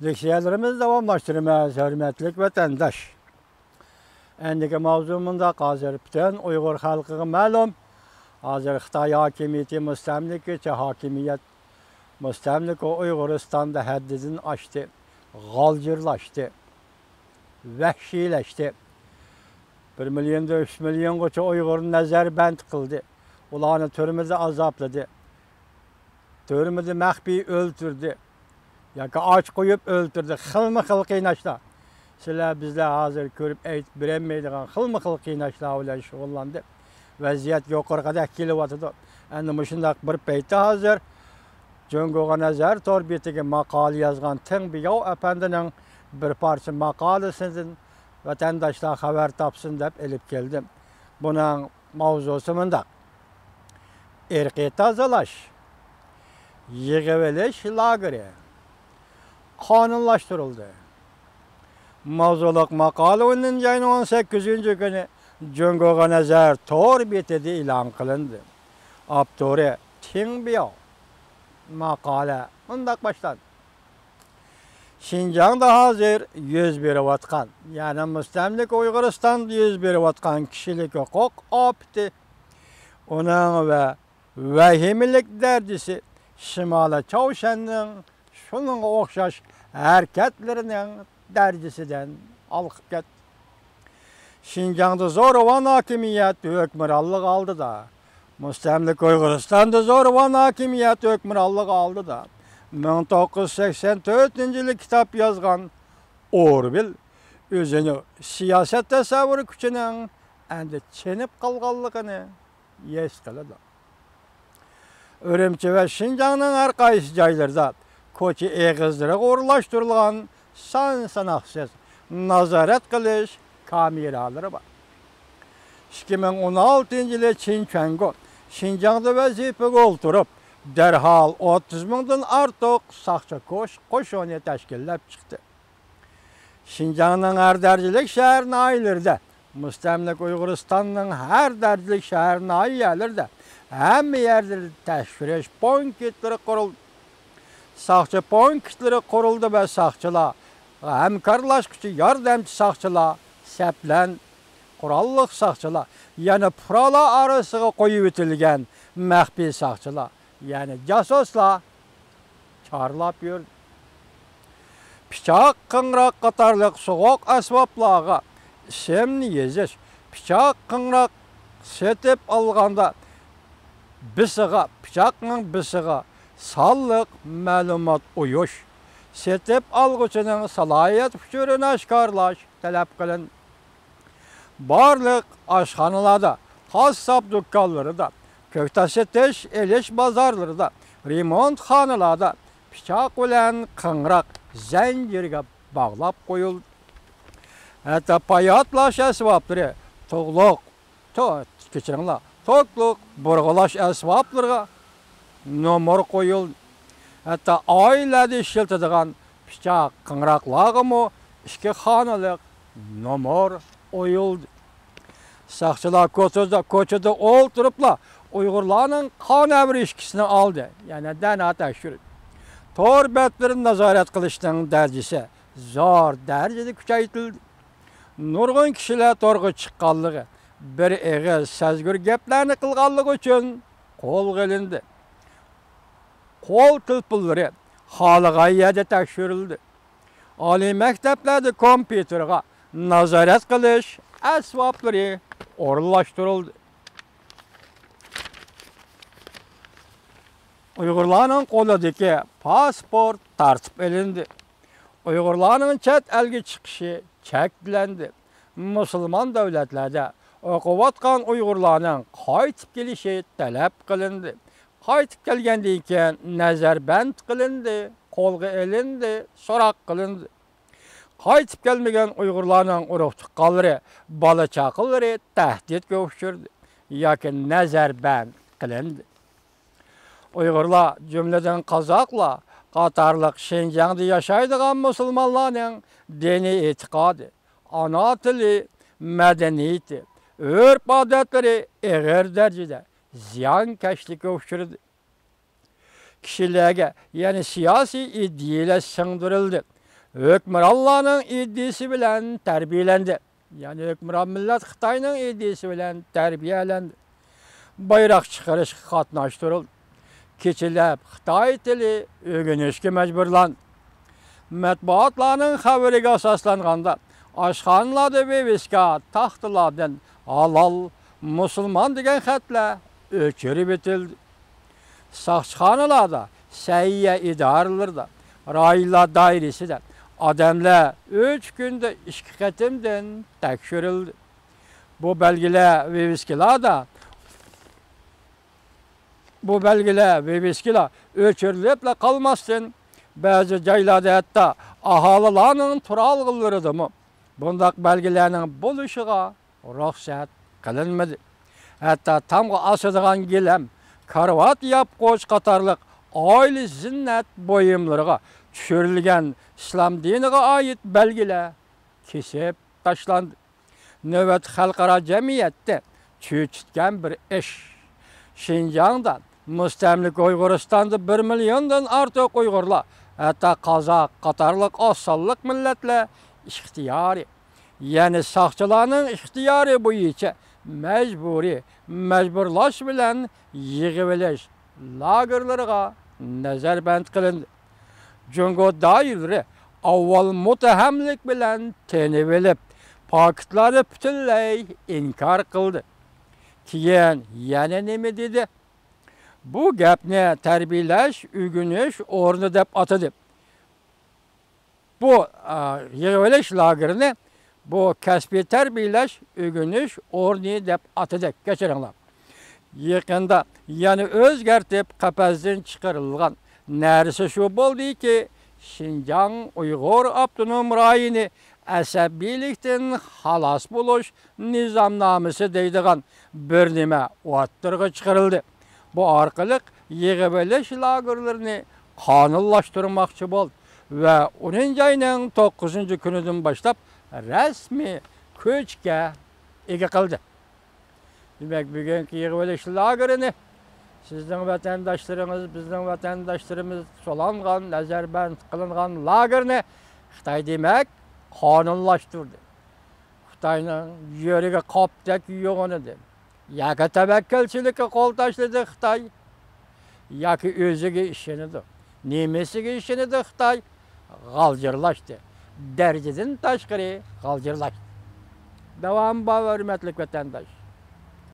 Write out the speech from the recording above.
Leksiyalarımızı davamlaştırmaz, hürmetlik vatandaş. Endiki mavzumunda hazır bütün Uygur halkı malum. Hazır Xitay hakimiyeti müstemliki, hakimiyet müstemlik o Uyguristan'da haddini aştı, galcırlaştı, vəhşiləşdi. 1 milyon 3 milyon qoça Uygur'un nəzərbənd qıldı. Ulanı türmüzü azapladı. Türmüzü məxbi öldürdü. Yoki aç qoyub öldürdü. Xilmi-xil qiynaşlar. Sizlər bizlər hazır görüb aytib bilməydigan xilmi-xil qiynaşlar bilan şug'ullandı. Vaziyat yuqoriga kelyapti. Endi mushundaq bir paytda hazır Jungoga nazar tor betiga maqol yozgan Tingbiyov apandining bir parcha maqolasidan vatandaşlar xabar topsin deb elib keldim. Buning mavzusi mundaq. Irqiy tozalash, yig'ib olish lageri qonunlashtirildi. Mavzuliq maqola 18 kuni Jungoga nazar tor betida e'lon qilindi. Avtori Tingbiyov. Maqola bundaq başlandı. Şinjan'da hazır yüz beriyotgan, yani müstemlik Uyg'uristonda yüz beriyotgan kishilik huquq opti. Uning ve vahimlik darajasi Shimoliy Chavshanning shunga o'xshash harakatlarining darajasidan olqib ketdi. Şinjan'da zo'ravon hokimiyat hukmronlik oldi da. Müstemlik Uyg'uristonda zo'ravon hokimiyat hukmronlik oldi da. 1984-yili kitap yazgan Orwell o'zini siyosat tasavvuri kuchining endi chenib qolganligini his qiladi. Urumchi va Shinjongning har qaysi joylarida ko'cha egizlari o'rlashtirilgan son-sanoqsiz nazorat qilish kameralari bor. 2016-yili Chinchuango Shinjongda vazifaga o'tirib derhal 30 mingdan ortiq saqchi qo'shini tashkillab chiqdi. Shinjongning har darajalik shahar noyalarida, mustamlik Uyg'uristonning har darajalik shahar noyalarida hamma yerda tashkilish punktlari qurildi. Saqchi punktlari qurildi va saqchilar hamkorlashuvchi yordamchi saqchilar saplan qurolliq saqchilar, yana fuqarolar orasiga qo'yib o'tilgan maxfiy saqchilar, yani jasuslar chorlab yurdi. Pichoq, qing'roq qatorliq so'g'oq asboblarga ismni yozish, pichoq, qing'roq setib olganda pichoqning bisiga sonliq ma'lumot o'yish, setib olg'uchining salohiyat uchurini oshkorlash talab qilindi. Barliq oshxonalarda, qassob do'konlarida, ko'kta setish, elish bozorlarida, remont xonalarda pichoq bilan qing'roq zanjirga bog'lab qo'yildi. Hatto payotlash asboblari, to'qliq burg'alash asboblariga nomer qo'yildi. Hatto oilada ishlatadigan pichoq qing'roqlarga 2 xonalik nomer qo'yildi. Saqchilar ko'chada o'ltiriblar Uyg'urlarning qon avrishkisini oldi, ya'ni DNA tekshirdi. Tor betlarini nazorat qilishning darajasi zo'r darajada kuchaytirildi. Nurg'un kishilar to'rga chiqqanligi, bir eg'iz sazgur gaplarni qilganligi uchun qo'lga olindi. Qo'l tilpillari xoliqayada tekshirildi. Oliy maktablarda kompyuterga nazorat qilish asboblari o'rnashtirildi. Uyg'urlarning qo'lidagi pasport tartib olindi. Uyg'urlarning chet elga chiqishi cheklandi. Musulmon davlatlarda o'qiyotgan Uyg'urlarning qaytib kelishi talab qilindi. Qaytib kelgandan keyin nazarband qilindi, qo'lga olindi, so'roq qilindi. Qaytib kelmagan Uyg'urlarning urug' tuqqanlari, bola chaqalari tahdidga uchradi yoki nazarband qilindi. Uyg'urlar, jumladan qozoqlar qatorliq Shinjongda yashaydigan musulmonlarning diniy e'tiqodi, ana tili, madaniyati, urf-odatlari og'ir darajada ziyonkashlikka uchradi. Kishilarga, ya'ni siyosiy ideyalar singdirildi. Hökmranlarning iddisi bilan tarbiyalendi. Yani hökmran millet Xitayning iddisi bilan tarbiyalendi. Bayrak chiqarish qatnashtirildi. Keçilab Xitay tili öğrenishga majburlandi. Matbuotlarning xabariga asoslanganda oshxonalarda beviska taxtalardan halol musulmon degan xatlar o'chirib etildi. Soqchixonalarda, sayya idoralarda, rayonlar doirasida odamlar 3 kunda 2 qatimdan tekshirildi. Bu belgilar ve viskilar o'chirilib qolmasdan ba'zi joylarda hatto aholilarning turalg'illarida bundaq belgilarning bo'lishiga ruxsat qilinmadi. Hatto tamg'a asadigan gilam, karvat yapqo'ch qatorliq oila zinnat buyumlariga tushirilgan islom diniga oid belgilar kesib tashlandi. Navbat xalqaro jamiyatda cho'chitgan bir ish. Şinjan'dan Müstemlik Uyguristan'da 1 milyondan ortiq Uygurlar, hatta Qozaq, qatorliq osonliq millatlar ixtiyori, yani soqchilarning ixtiyori bo'yicha majburlash bilan yig'ib olish lagerlariga nazarband qilindi. Jungo doiralari avval mutahamlik bilan tenib olib, pakitlari butunlay inkor qildi. Keyin yana nima dedi? Bu gapni tarbiyalash, o'rganish o'rni deb atadi. Bu yig'ilish lagerini bu kasbiy tarbiyalash, o'rganish o'rni deb atadi. Kechiringlar. Yaqinda yana o'zgartib qafasdan chiqarilgan narsa shu bo'ldiki, Şinjan Uyg'ur avtonom rayoni asabiylikdan xalos bo'lish nizomnomasi deydigan bir nima o'ttirg'i chiqarildi. Bu orqali yig'ib olish lagerlarini qonunlashtirmoqchi bo'ldi va 10-oyning 9-kunidan boshlab rasmiy ko'chga ega qildi. Demak, bugungi yig'ib olish lagerini sizning vatandoshlarimiz, bizning vatandoshlarimiz so'langan, nazarband qilingan lagerni Xitoy demak qonunlashtirdi. Xitoyning yeriga qopdak yo'g'ini yoki tavakkalchilikka qo'l tashladi Xitoy, yoki o'ziga ishonadi. Nemasiga ishonadi Xitoy? G'aljirlashdi. Darajadan tashqari g'aljirlashdi. Davom bor, hurmatli vatandosh.